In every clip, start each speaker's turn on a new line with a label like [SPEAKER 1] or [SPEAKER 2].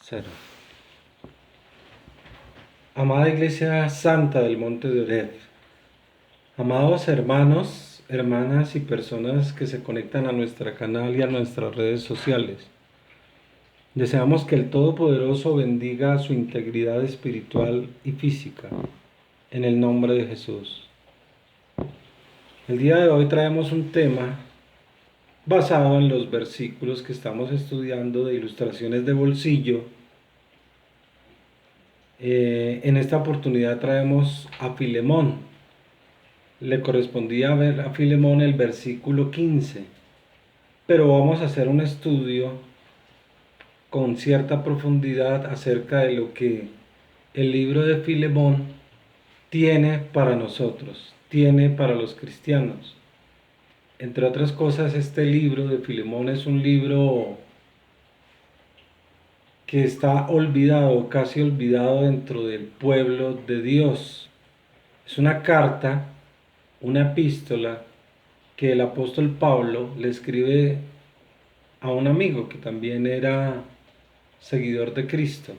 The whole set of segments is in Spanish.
[SPEAKER 1] Cero. Amada Iglesia Santa del Monte de Ored, amados hermanos, hermanas y personas que se conectan a nuestro canal y a nuestras redes sociales, deseamos que el Todopoderoso bendiga su integridad espiritual y física, en el nombre de Jesús. El día de hoy traemos un tema basado en los versículos que estamos estudiando de ilustraciones de bolsillo. En esta oportunidad traemos a Filemón. Le correspondía ver a Filemón el versículo 15, pero vamos a hacer un estudio con cierta profundidad acerca de lo que el libro de Filemón tiene para nosotros, tiene para los cristianos. Entre otras cosas, este libro de Filemón es un libro que está olvidado, casi olvidado dentro del pueblo de Dios. Es una carta, una epístola que el apóstol Pablo le escribe a un amigo que también era seguidor de Cristo.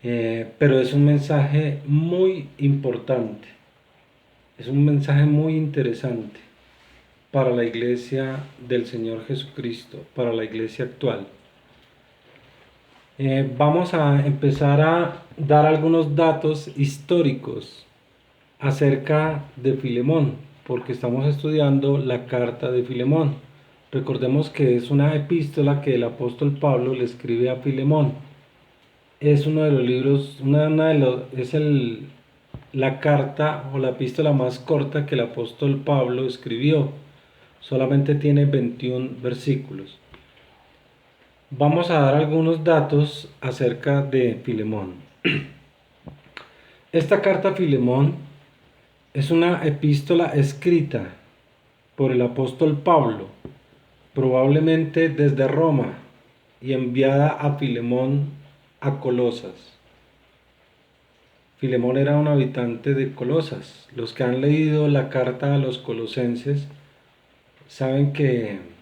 [SPEAKER 1] Pero es un mensaje muy importante, es un mensaje muy interesante para la iglesia del Señor Jesucristo, para la iglesia actual. Vamos a empezar a dar algunos datos históricos acerca de Filemón, porque estamos estudiando la carta de Filemón. Recordemos que es una epístola que el apóstol Pablo le escribe a Filemón. Es uno de los libros, la carta o la epístola más corta que el apóstol Pablo escribió. Solamente tiene 21 versículos. Vamos a dar algunos datos acerca de Filemón. Esta carta a Filemón es una epístola escrita por el apóstol Pablo, probablemente desde Roma, y enviada a Filemón a Colosas. Filemón era un habitante de Colosas. Los que han leído la carta a los colosenses saben que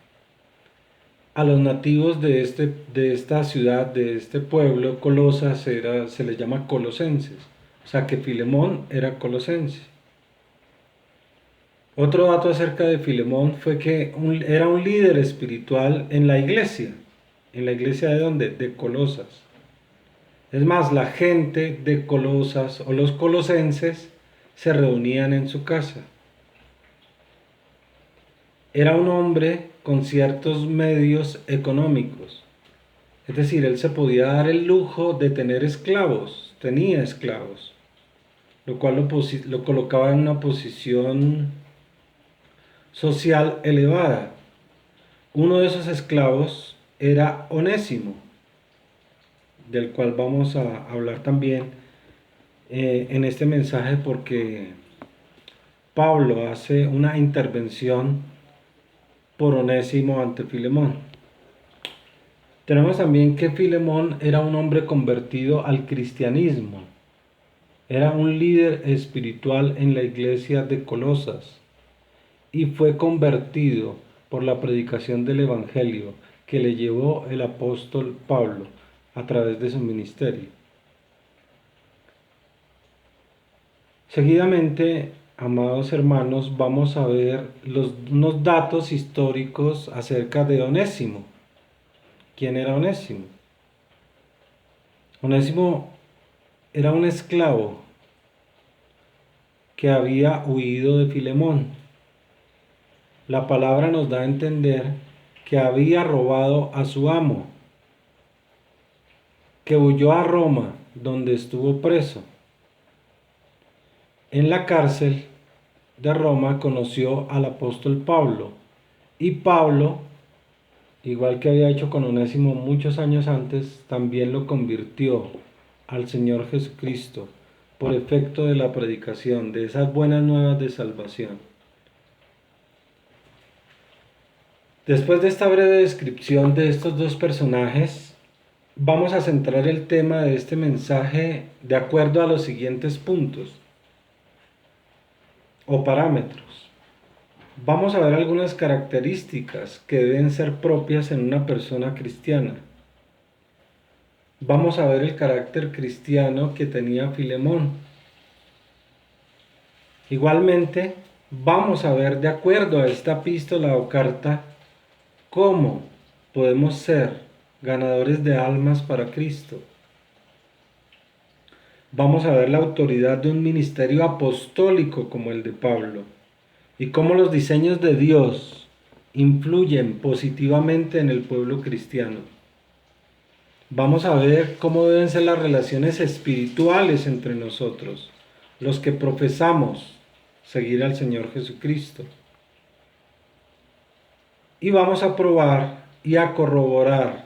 [SPEAKER 1] a los nativos de esta ciudad, de este pueblo, Colosas, se les llama colosenses. O sea que Filemón era colosense. Otro dato acerca de Filemón fue que era un líder espiritual en la iglesia. ¿En la iglesia de dónde? De Colosas. Es más, la gente de Colosas o los colosenses se reunían en su casa. Era un hombre con ciertos medios económicos. Es decir, él se podía dar el lujo de tener esclavos, tenía esclavos, lo cual lo colocaba en una posición social elevada. Uno de esos esclavos era Onésimo, del cual vamos a hablar también en este mensaje, porque Pablo hace una intervención por Onésimo ante Filemón. Tenemos también que Filemón era un hombre convertido al cristianismo, era un líder espiritual en la iglesia de Colosas y fue convertido por la predicación del evangelio que le llevó el apóstol Pablo a través de su ministerio. Seguidamente, amados hermanos, vamos a ver unos datos históricos acerca de Onésimo. ¿Quién era Onésimo? Onésimo era un esclavo que había huido de Filemón. La palabra nos da a entender que había robado a su amo, que huyó a Roma, donde estuvo preso. En la cárcel de Roma conoció al apóstol Pablo, y Pablo, igual que había hecho con Onésimo muchos años antes, también lo convirtió al Señor Jesucristo por efecto de la predicación de esas buenas nuevas de salvación. Después de esta breve descripción de estos dos personajes, vamos a centrar el tema de este mensaje de acuerdo a los siguientes puntos o parámetros. Vamos a ver algunas características que deben ser propias en una persona cristiana. vamos a ver el carácter cristiano que tenía Filemón. Igualmente, vamos a ver de acuerdo a esta epístola o carta cómo podemos ser ganadores de almas para Cristo. Vamos a ver la autoridad de un ministerio apostólico como el de Pablo y cómo los diseños de Dios influyen positivamente en el pueblo cristiano. Vamos a ver cómo deben ser las relaciones espirituales entre nosotros, los que profesamos seguir al Señor Jesucristo. Y vamos a probar y a corroborar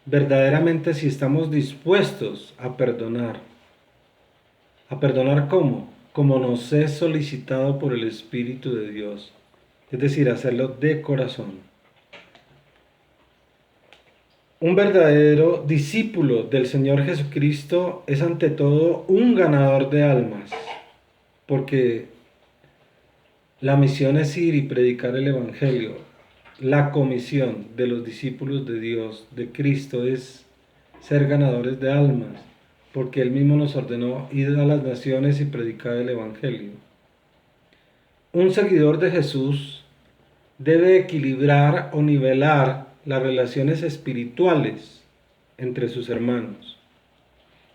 [SPEAKER 1] verdaderamente si estamos dispuestos a perdonar. ¿A perdonar cómo? Como nos es solicitado por el Espíritu de Dios. Es decir, hacerlo de corazón. Un verdadero discípulo del Señor Jesucristo es ante todo un ganador de almas, porque la misión es ir y predicar el Evangelio. La comisión de los discípulos de Dios, de Cristo, es ser ganadores de almas, porque Él mismo nos ordenó ir a las naciones y predicar el Evangelio. Un seguidor de Jesús debe equilibrar o nivelar las relaciones espirituales entre sus hermanos.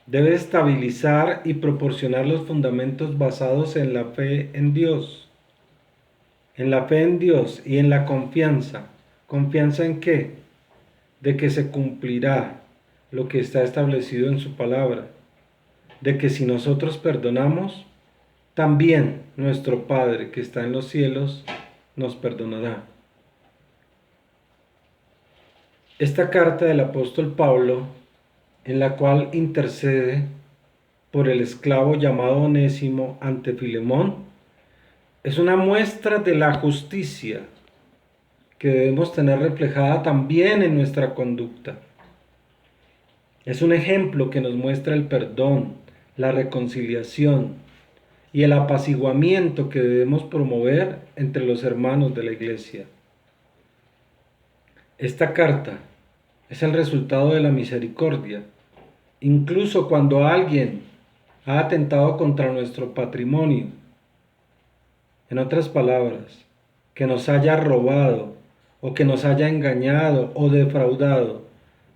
[SPEAKER 1] Debe estabilizar y proporcionar los fundamentos basados en la fe en Dios. En la fe en Dios y en la confianza. ¿Confianza en qué? De que se cumplirá lo que está establecido en su palabra. De que si nosotros perdonamos, también nuestro Padre que está en los cielos nos perdonará. Esta carta del apóstol Pablo, en la cual intercede por el esclavo llamado Onésimo ante Filemón, es una muestra de la justicia que debemos tener reflejada también en nuestra conducta. Es un ejemplo que nos muestra el perdón, la reconciliación y el apaciguamiento que debemos promover entre los hermanos de la iglesia. Esta carta es el resultado de la misericordia. Incluso cuando alguien ha atentado contra nuestro patrimonio, en otras palabras, que nos haya robado o que nos haya engañado o defraudado,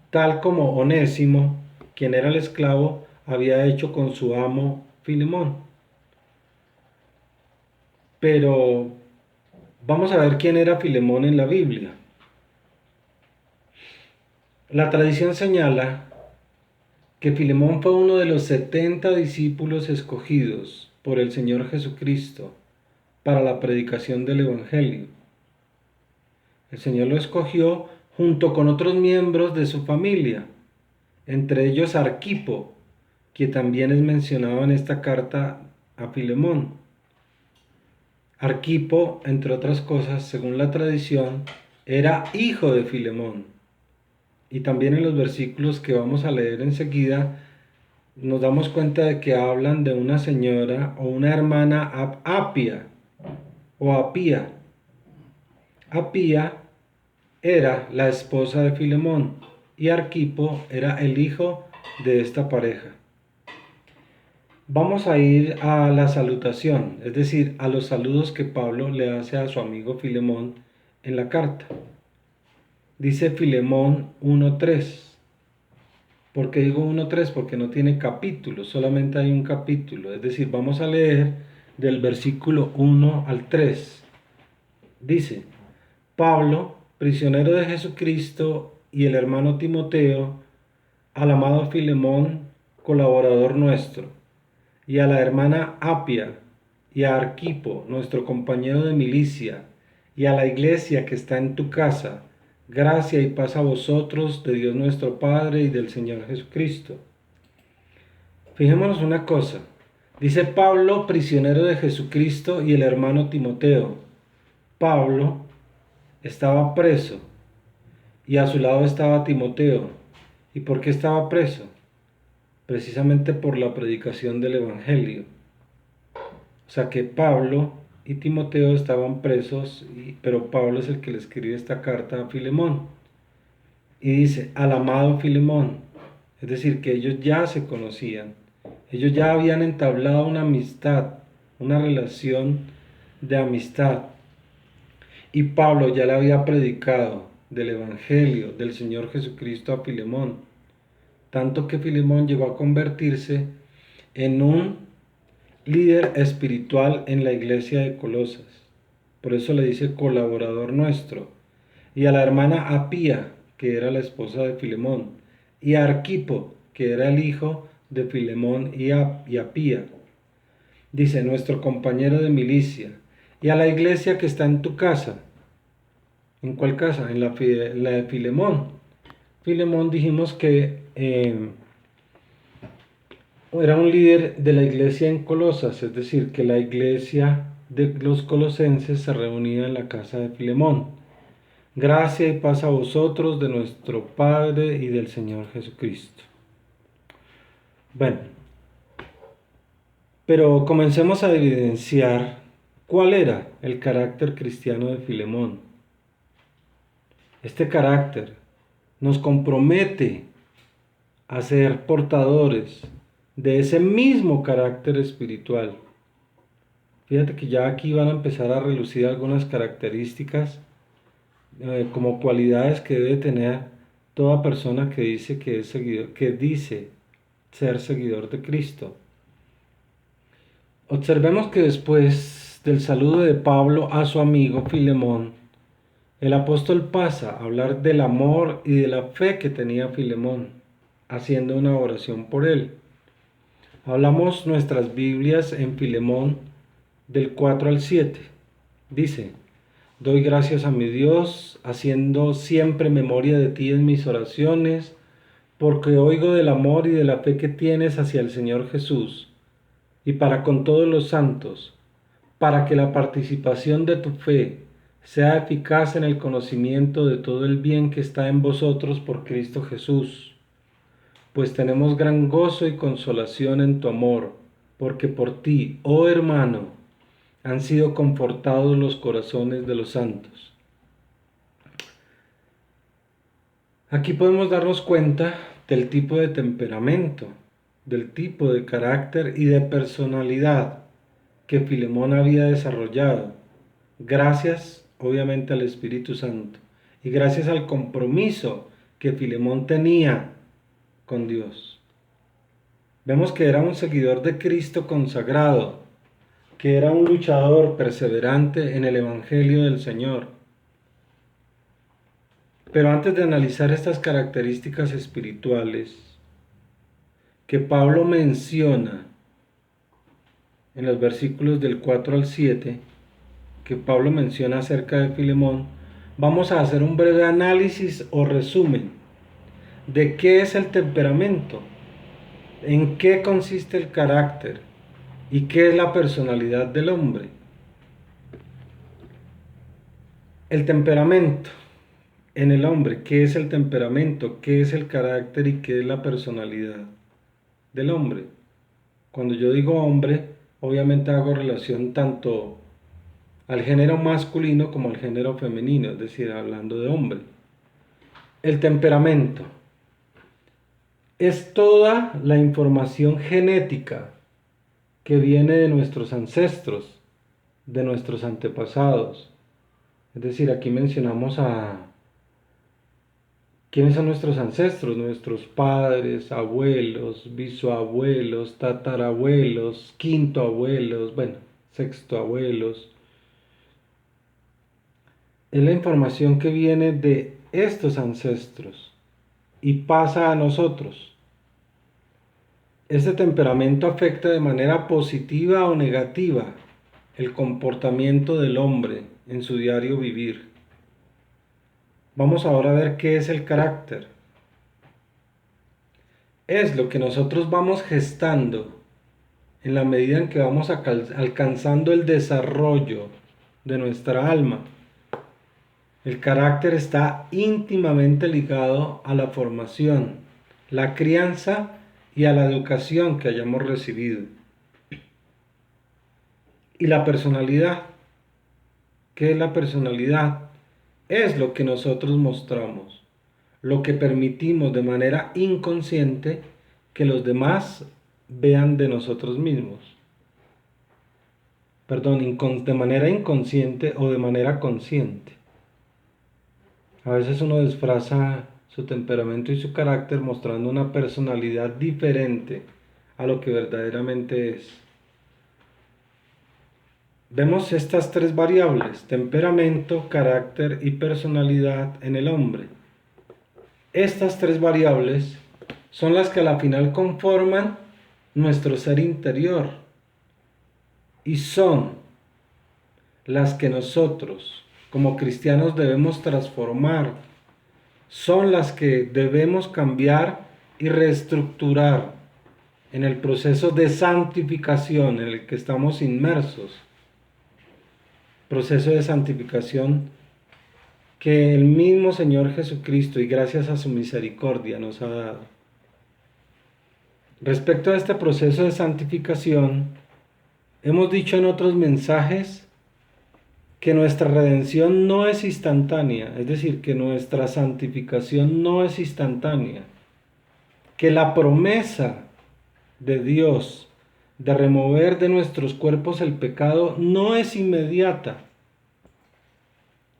[SPEAKER 1] tal como Onésimo, quien era el esclavo, había hecho con su amo Filemón. Pero vamos a ver quién era Filemón en la Biblia. La tradición señala que Filemón fue uno de los 70 discípulos escogidos por el Señor Jesucristo para la predicación del Evangelio. El Señor lo escogió junto con otros miembros de su familia, entre ellos Arquipo, que también es mencionado en esta carta a Filemón. Arquipo, entre otras cosas, según la tradición, era hijo de Filemón. Y también en los versículos que vamos a leer enseguida, nos damos cuenta de que hablan de una señora o una hermana Apia o Apía. Apía era la esposa de Filemón y Arquipo era el hijo de esta pareja. Vamos a ir a la salutación, es decir, a los saludos que Pablo le hace a su amigo Filemón en la carta. Dice Filemón 1:3. ¿Por qué digo 1:3? Porque no tiene capítulo, solamente hay un capítulo. Es decir, vamos a leer del versículo 1 al 3. Dice, Pablo, prisionero de Jesucristo, y el hermano Timoteo, al amado Filemón, colaborador nuestro, y a la hermana Apia, y a Arquipo, nuestro compañero de milicia, y a la iglesia que está en tu casa, gracia y paz a vosotros, de Dios nuestro Padre y del Señor Jesucristo. Fijémonos una cosa. Dice Pablo, prisionero de Jesucristo, y el hermano Timoteo. Pablo estaba preso y a su lado estaba Timoteo. ¿Y por qué estaba preso? Precisamente por la predicación del Evangelio. O sea que Pablo y Timoteo estaban presos, pero Pablo es el que le escribe esta carta a Filemón. Y dice, al amado Filemón, Es decir, que ellos ya se conocían, ellos ya habían entablado una amistad, una relación de amistad. Y Pablo ya le había predicado del Evangelio del Señor Jesucristo a Filemón, tanto que Filemón llegó a convertirse en un líder espiritual en la iglesia de Colosas. Por eso le dice colaborador nuestro. Y a la hermana Apía, que era la esposa de Filemón, y a Arquipo, que era el hijo de Filemón y Apía. Dice, nuestro compañero de milicia. Y a la iglesia que está en tu casa. ¿En cuál casa? En la de Filemón. Filemón dijimos que era un líder de la iglesia en Colosas, es decir, que la iglesia de los colosenses se reunía en la casa de Filemón. Gracia y paz a vosotros de nuestro Padre y del Señor Jesucristo. Bueno, pero comencemos a evidenciar cuál era el carácter cristiano de Filemón. Este carácter nos compromete a ser portadores de ese mismo carácter espiritual. Fíjate que ya aquí van a empezar a relucir algunas características como cualidades que debe tener toda persona que dice que es seguidor, que dice ser seguidor de Cristo. Observemos que después del saludo de Pablo a su amigo Filemón, el apóstol pasa a hablar del amor y de la fe que tenía Filemón, haciendo una oración por él. Hablamos nuestras Biblias en Filemón del 4 al 7. Dice, doy gracias a mi Dios, haciendo siempre memoria de ti en mis oraciones, porque oigo del amor y de la fe que tienes hacia el Señor Jesús, y para con todos los santos, para que la participación de tu fe sea eficaz en el conocimiento de todo el bien que está en vosotros por Cristo Jesús. Pues tenemos gran gozo y consolación en tu amor, porque por ti, oh hermano, han sido confortados los corazones de los santos. Aquí podemos darnos cuenta del tipo de temperamento, del tipo de carácter y de personalidad que Filemón había desarrollado, gracias obviamente al Espíritu Santo y gracias al compromiso que Filemón tenía con Dios. Vemos que era un seguidor de Cristo consagrado, que era un luchador perseverante en el Evangelio del Señor. Pero antes de analizar estas características espirituales que Pablo menciona en los versículos del 4 al 7, que Pablo menciona acerca de Filemón, vamos a hacer un breve análisis o resumen de qué es el temperamento, en qué consiste el carácter y qué es la personalidad del hombre. El temperamento en el hombre, ¿qué es el temperamento? ¿Qué es el carácter y qué es la personalidad del hombre? Cuando yo digo hombre, obviamente hago relación tanto al género masculino como al género femenino, es decir, hablando de hombre. El temperamento es toda la información genética que viene de nuestros ancestros, de nuestros antepasados. Es decir, aquí mencionamos a quiénes son nuestros ancestros, nuestros padres, abuelos, bisabuelos, tatarabuelos, quinto abuelos, bueno, sexto abuelos. Es la información que viene de estos ancestros y pasa a nosotros. Este temperamento afecta de manera positiva o negativa el comportamiento del hombre en su diario vivir. Vamos ahora a ver qué es el carácter. Es lo que nosotros vamos gestando en la medida en que vamos alcanzando el desarrollo de nuestra alma. El carácter está íntimamente ligado a la formación, la crianza y a la educación que hayamos recibido. Y la personalidad. ¿Qué es la personalidad? Es lo que nosotros mostramos, lo que permitimos de manera inconsciente que los demás vean de nosotros mismos. Perdón, de manera inconsciente o de manera consciente. A veces uno disfraza su temperamento y su carácter mostrando una personalidad diferente a lo que verdaderamente es. Vemos estas tres variables, temperamento, carácter y personalidad en el hombre. Estas tres variables son las que a la final conforman nuestro ser interior y son las que nosotros como cristianos debemos transformar, son las que debemos cambiar y reestructurar en el proceso de santificación en el que estamos inmersos. Proceso de santificación que el mismo Señor Jesucristo y gracias a su misericordia nos ha dado. Respecto a este proceso de santificación, hemos dicho en otros mensajes que nuestra redención no es instantánea, es decir, que nuestra santificación no es instantánea, que la promesa de Dios de remover de nuestros cuerpos el pecado no es inmediata.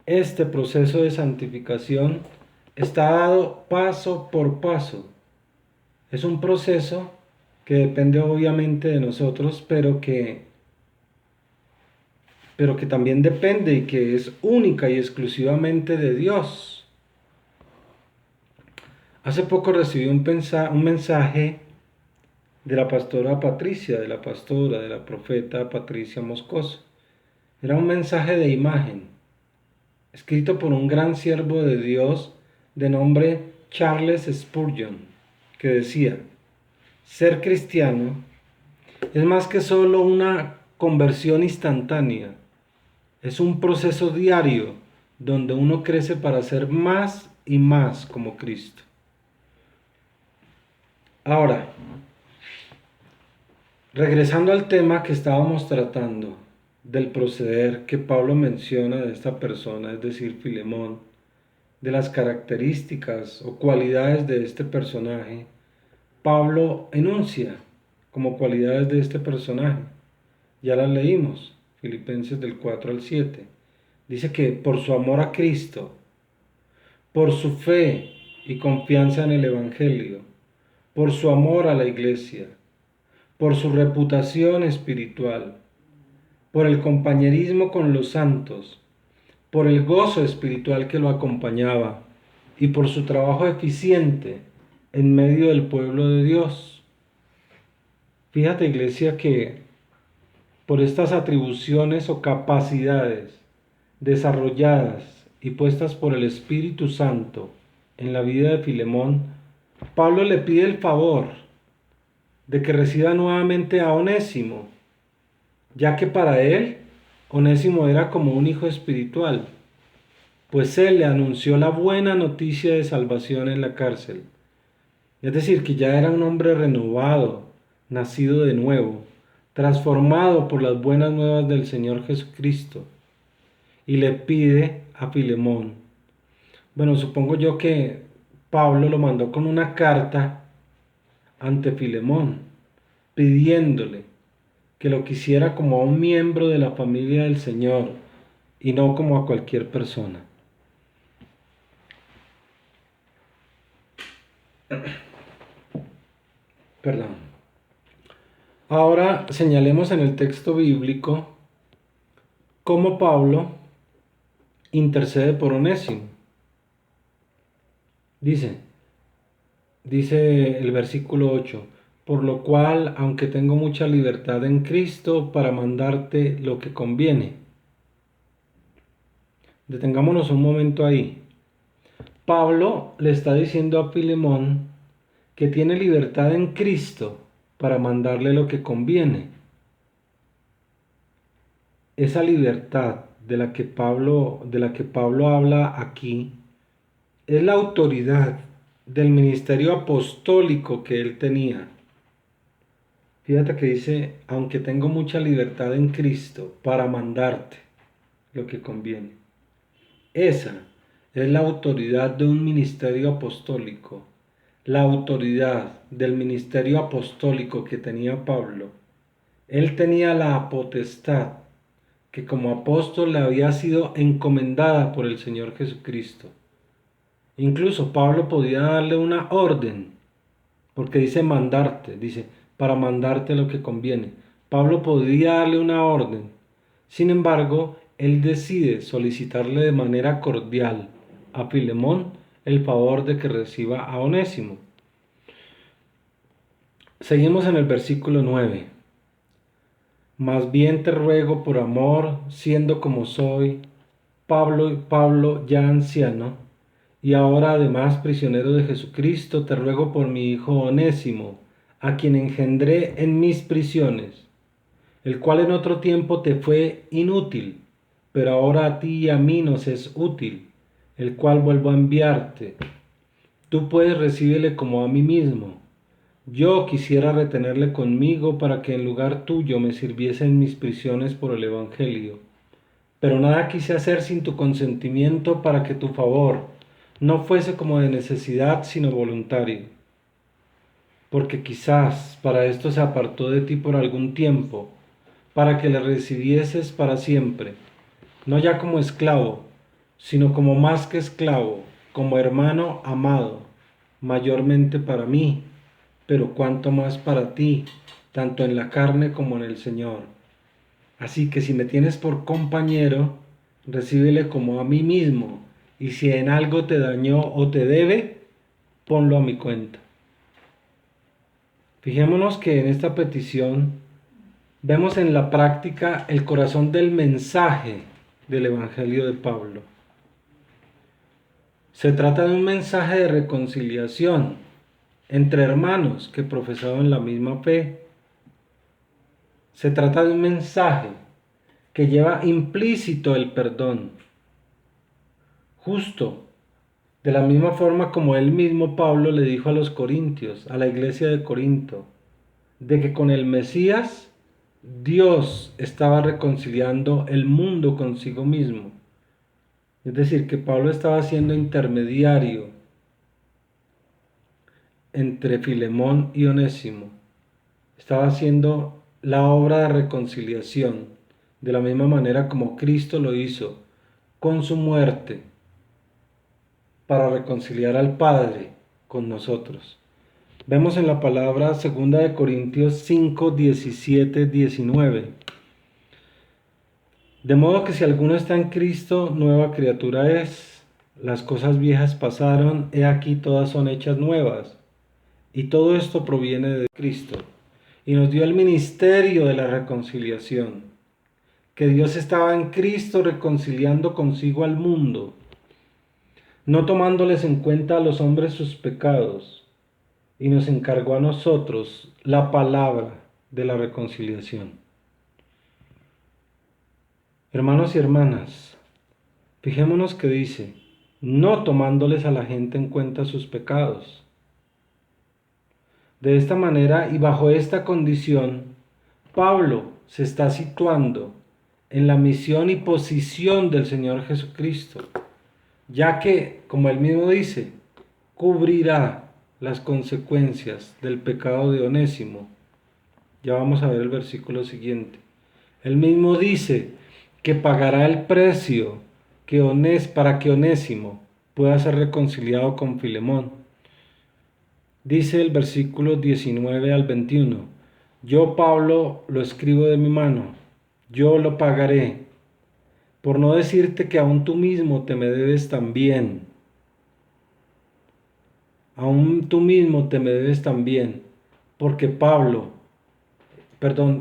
[SPEAKER 1] Este proceso de santificación está dado paso por paso. Es un proceso que depende obviamente de nosotros, pero que también depende y que es única y exclusivamente de Dios. Hace poco recibí un mensaje de la pastora Patricia, de la profeta Patricia Moscoso. Era un mensaje de imagen, escrito por un gran siervo de Dios de nombre Charles Spurgeon, que decía: ser cristiano es más que solo una conversión instantánea, es un proceso diario donde uno crece para ser más y más como Cristo. Ahora, regresando al tema que estábamos tratando, del proceder que Pablo menciona de esta persona, es decir, Filemón, de las características o cualidades de este personaje, Pablo enuncia como cualidades de este personaje. Ya las leímos, Filipenses del 4 al 7. Dice que por su amor a Cristo, por su fe y confianza en el Evangelio, por su amor a la iglesia, por su reputación espiritual, por el compañerismo con los santos, por el gozo espiritual que lo acompañaba y por su trabajo eficiente en medio del pueblo de Dios. Fíjate, iglesia, que por estas atribuciones o capacidades desarrolladas y puestas por el Espíritu Santo en la vida de Filemón, Pablo le pide el favor de que reciba nuevamente a Onésimo, ya que para él Onésimo era como un hijo espiritual, pues él le anunció la buena noticia de salvación en la cárcel. Es decir, que ya era un hombre renovado, nacido de nuevo, transformado por las buenas nuevas del Señor Jesucristo, y le pide a Filemón. Bueno, supongo yo que Pablo lo mandó con una carta ante Filemón, pidiéndole que lo quisiera como a un miembro de la familia del Señor y no como a cualquier persona. Perdón. Ahora señalemos en el texto bíblico cómo Pablo intercede por Onésimo. Dice el versículo 8, por lo cual, aunque tengo mucha libertad en Cristo para mandarte lo que conviene. Detengámonos un momento ahí. Pablo le está diciendo a Filemón que tiene libertad en Cristo para mandarle lo que conviene. Esa libertad de la que Pablo habla aquí es la autoridad del ministerio apostólico que él tenía. Fíjate que dice, aunque tengo mucha libertad en Cristo para mandarte lo que conviene. Esa es la autoridad de un ministerio apostólico. La autoridad del ministerio apostólico que tenía Pablo. Él tenía la potestad que como apóstol le había sido encomendada por el Señor Jesucristo. Incluso Pablo podía darle una orden, porque dice mandarte, dice, para mandarte lo que conviene. Pablo podía darle una orden. Sin embargo, él decide solicitarle de manera cordial a Filemón el favor de que reciba a Onésimo. Seguimos en el versículo 9. Más bien te ruego por amor, siendo como soy, Pablo ya anciano, y ahora además prisionero de Jesucristo, te ruego por mi hijo Onésimo, a quien engendré en mis prisiones, el cual en otro tiempo te fue inútil, pero ahora a ti y a mí nos es útil, el cual vuelvo a enviarte. Tú puedes recibirle como a mí mismo. Yo quisiera retenerle conmigo para que en lugar tuyo me sirviese en mis prisiones por el Evangelio. Pero nada quise hacer sin tu consentimiento para que tu favor no fuese como de necesidad, sino voluntario. Porque quizás para esto se apartó de ti por algún tiempo, para que le recibieses para siempre, no ya como esclavo, sino como más que esclavo, como hermano amado, mayormente para mí, pero cuanto más para ti, tanto en la carne como en el Señor. Así que si me tienes por compañero, recíbele como a mí mismo, y si en algo te dañó o te debe, ponlo a mi cuenta. Fijémonos que en esta petición vemos en la práctica el corazón del mensaje del Evangelio de Pablo. Se trata de un mensaje de reconciliación entre hermanos que profesaban la misma fe. Se trata de un mensaje que lleva implícito el perdón, justo de la misma forma como él mismo Pablo le dijo a los corintios, a la iglesia de Corinto, de que con el Mesías Dios estaba reconciliando el mundo consigo mismo. Es decir, que Pablo estaba siendo intermediario entre Filemón y Onésimo. Estaba haciendo la obra de reconciliación, de la misma manera como Cristo lo hizo con su muerte para reconciliar al Padre con nosotros. Vemos en la palabra 2 Corintios 5, 17, 19. De modo que si alguno está en Cristo, nueva criatura es. Las cosas viejas pasaron, he aquí todas son hechas nuevas. Y todo esto proviene de Cristo. Y nos dio el ministerio de la reconciliación. Que Dios estaba en Cristo reconciliando consigo al mundo, no tomándoles en cuenta a los hombres sus pecados, y nos encargó a nosotros la palabra de la reconciliación. Hermanos y hermanas, fijémonos que dice, no tomándoles a la gente en cuenta sus pecados. De esta manera y bajo esta condición, Pablo se está situando en la misión y posición del Señor Jesucristo, ya que, como él mismo dice, cubrirá las consecuencias del pecado de Onésimo. Ya vamos a ver el versículo siguiente. Él mismo dice que pagará el precio para que Onésimo pueda ser reconciliado con Filemón. Dice el versículo 19 al 21, yo Pablo lo escribo de mi mano, yo lo pagaré, por no decirte que aún tú mismo te me debes también. Aún tú mismo te me debes también, porque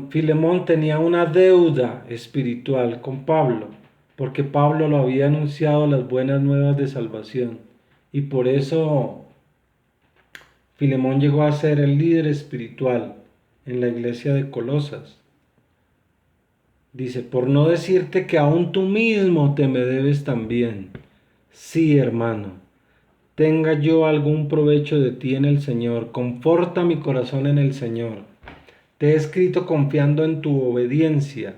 [SPEAKER 1] Filemón tenía una deuda espiritual con Pablo, porque Pablo lo había anunciado las buenas nuevas de salvación, y por eso Filemón llegó a ser el líder espiritual en la iglesia de Colosas. Dice, por no decirte que aún tú mismo te me debes también. Sí, hermano, tenga yo algún provecho de ti en el Señor, conforta mi corazón en el Señor. Te he escrito confiando en tu obediencia,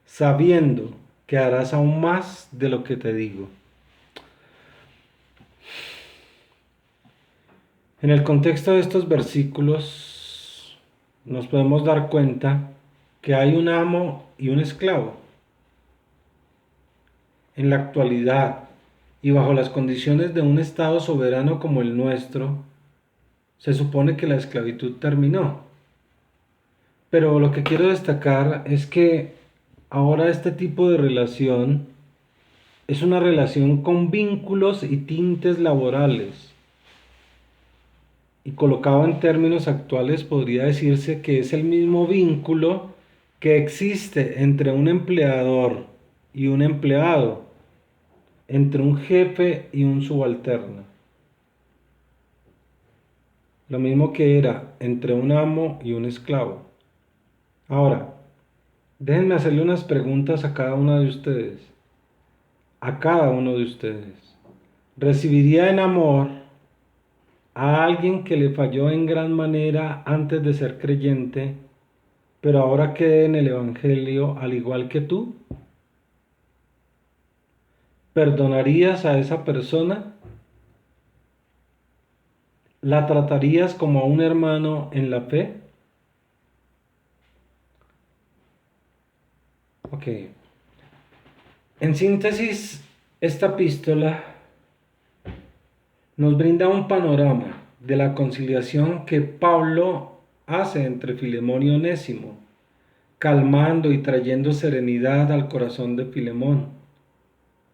[SPEAKER 1] sabiendo que harás aún más de lo que te digo. En el contexto de estos versículos nos podemos dar cuenta que hay un amo y un esclavo. En la actualidad y bajo las condiciones de un Estado soberano como el nuestro, se supone que la esclavitud terminó. Pero lo que quiero destacar es que ahora este tipo de relación es una relación con vínculos y tintes laborales. Y colocado en términos actuales podría decirse que es el mismo vínculo que existe entre un empleador y un empleado, entre un jefe y un subalterno. Lo mismo que era entre un amo y un esclavo. Ahora, déjenme hacerle unas preguntas a cada uno de ustedes. A cada uno de ustedes. ¿Recibiría en amor a alguien que le falló en gran manera antes de ser creyente, pero ahora cree en el Evangelio al igual que tú? ¿Perdonarías a esa persona? ¿La tratarías como a un hermano en la fe? Ok. En síntesis, esta epístola nos brinda un panorama de la conciliación que Pablo hace entre Filemón y Onésimo, calmando y trayendo serenidad al corazón de Filemón.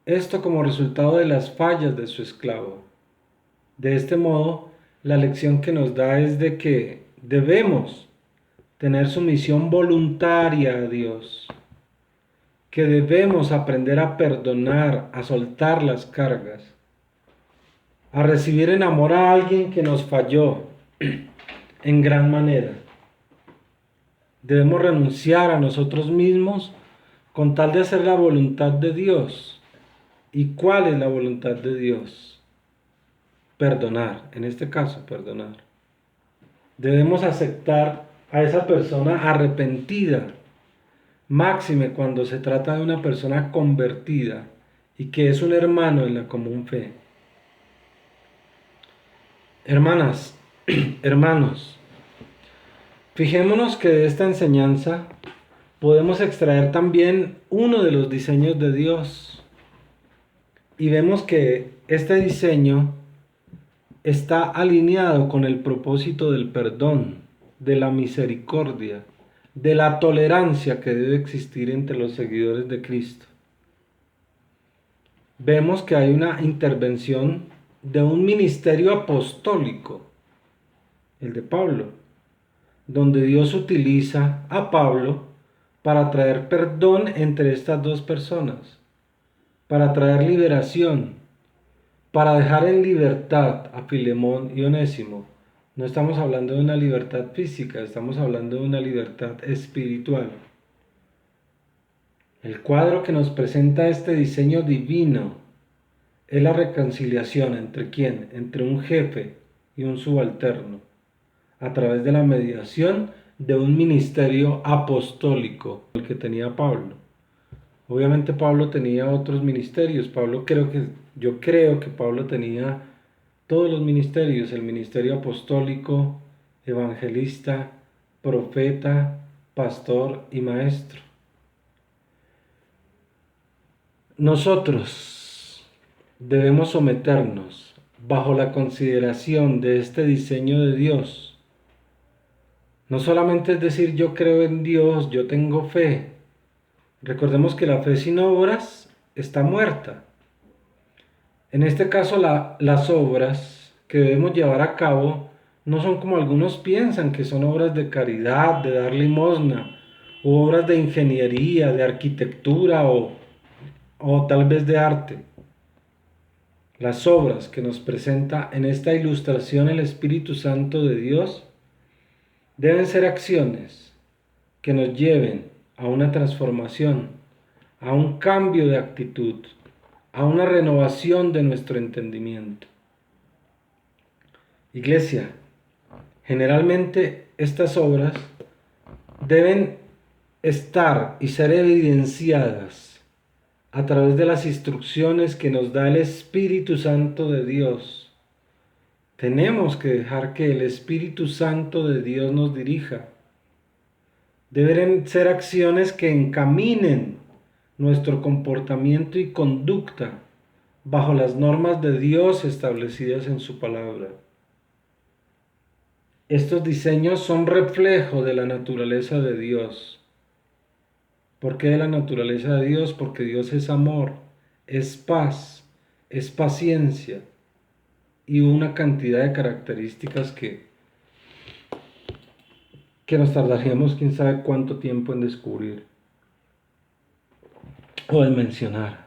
[SPEAKER 1] Esto como resultado de las fallas de su esclavo. De este modo, la lección que nos da es de que debemos tener sumisión voluntaria a Dios, que debemos aprender a perdonar, a soltar las cargas, a recibir en amor a alguien que nos falló en gran manera. Debemos renunciar a nosotros mismos con tal de hacer la voluntad de Dios. ¿Y cuál es la voluntad de Dios? Perdonar, en este caso, perdonar. Debemos aceptar a esa persona arrepentida, máxime cuando se trata de una persona convertida y que es un hermano en la común fe. Hermanas, hermanos, fijémonos que de esta enseñanza podemos extraer también uno de los diseños de Dios y vemos que este diseño está alineado con el propósito del perdón, de la misericordia, de la tolerancia que debe existir entre los seguidores de Cristo. Vemos que hay una intervención de un ministerio apostólico, el de Pablo, donde Dios utiliza a Pablo para traer perdón entre estas dos personas, para traer liberación, para dejar en libertad a Filemón y Onésimo. No estamos hablando de una libertad física, estamos hablando de una libertad espiritual. El cuadro que nos presenta este diseño divino es la reconciliación entre quién, entre un jefe y un subalterno, a través de la mediación de un ministerio apostólico, el que tenía Pablo. Obviamente Pablo tenía otros ministerios. Yo creo que Pablo tenía todos los ministerios: el ministerio apostólico, evangelista, profeta, pastor y maestro. Nosotros debemos someternos bajo la consideración de este diseño de Dios. No solamente es decir yo creo en Dios, yo tengo fe. Recordemos que la fe sin obras está muerta. En este caso las obras que debemos llevar a cabo no son como algunos piensan, que son obras de caridad, de dar limosna, o obras de ingeniería, de arquitectura o tal vez de arte. Las obras que nos presenta en esta ilustración el Espíritu Santo de Dios deben ser acciones que nos lleven a una transformación, a un cambio de actitud, a una renovación de nuestro entendimiento. Iglesia, generalmente estas obras deben estar y ser evidenciadas a través de las instrucciones que nos da el Espíritu Santo de Dios, Tenemos que dejar que el Espíritu Santo de Dios nos dirija. Deben ser acciones que encaminen nuestro comportamiento y conducta bajo las normas de Dios establecidas en su palabra. Estos diseños son reflejo de la naturaleza de Dios. ¿Por qué de la naturaleza de Dios? Porque Dios es amor, es paz, es paciencia y una cantidad de características que nos tardaríamos quién sabe cuánto tiempo en descubrir o en mencionar.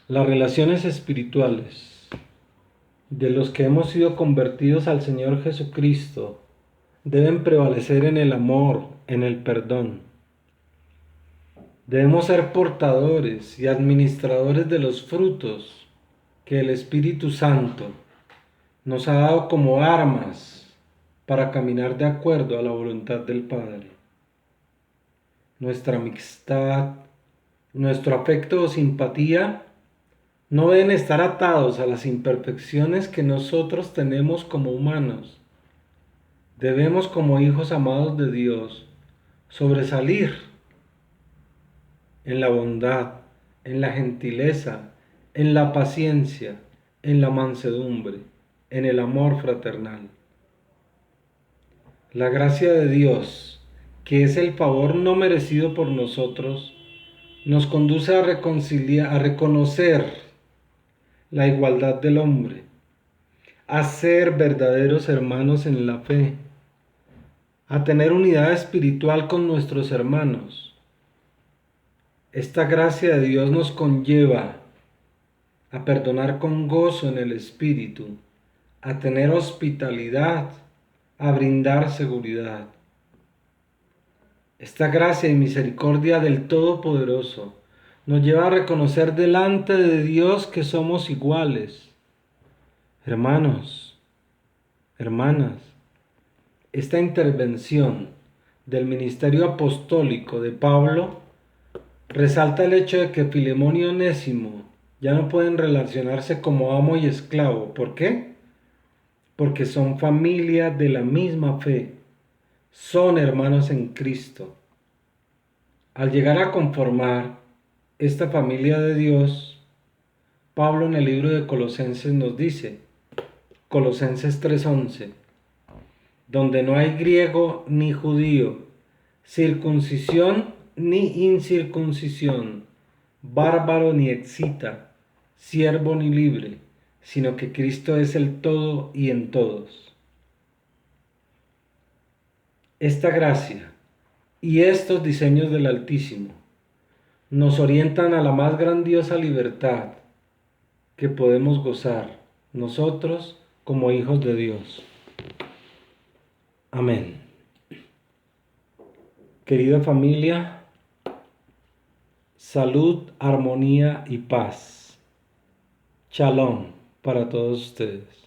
[SPEAKER 1] Las relaciones espirituales de los que hemos sido convertidos al Señor Jesucristo deben prevalecer en el amor, en el perdón. Debemos ser portadores y administradores de los frutos que el Espíritu Santo nos ha dado como armas para caminar de acuerdo a la voluntad del Padre. Nuestra amistad, nuestro afecto o simpatía no deben estar atados a las imperfecciones que nosotros tenemos como humanos. Debemos, como hijos amados de Dios, sobresalir en la bondad, en la gentileza, en la paciencia, en la mansedumbre, en el amor fraternal. La gracia de Dios, que es el favor no merecido por nosotros, nos conduce a reconocer la igualdad del hombre, a ser verdaderos hermanos en la fe, a tener unidad espiritual con nuestros hermanos. Esta gracia de Dios nos conlleva a perdonar con gozo en el Espíritu, a tener hospitalidad, a brindar seguridad. Esta gracia y misericordia del Todopoderoso nos lleva a reconocer delante de Dios que somos iguales. Hermanos, hermanas, esta intervención del ministerio apostólico de Pablo resalta el hecho de que Filemón y Onésimo ya no pueden relacionarse como amo y esclavo. ¿Por qué? Porque son familia de la misma fe, son hermanos en Cristo. Al llegar a conformar esta familia de Dios, Pablo en el libro de Colosenses nos dice, Colosenses 3:11, donde no hay griego ni judío, circuncisión ni incircuncisión, bárbaro ni excita, siervo ni libre, sino que Cristo es el todo y en todos. Esta gracia y estos diseños del Altísimo nos orientan a la más grandiosa libertad que podemos gozar nosotros como hijos de Dios. Amén. Querida familia, salud, armonía y paz. Shalom para todos ustedes.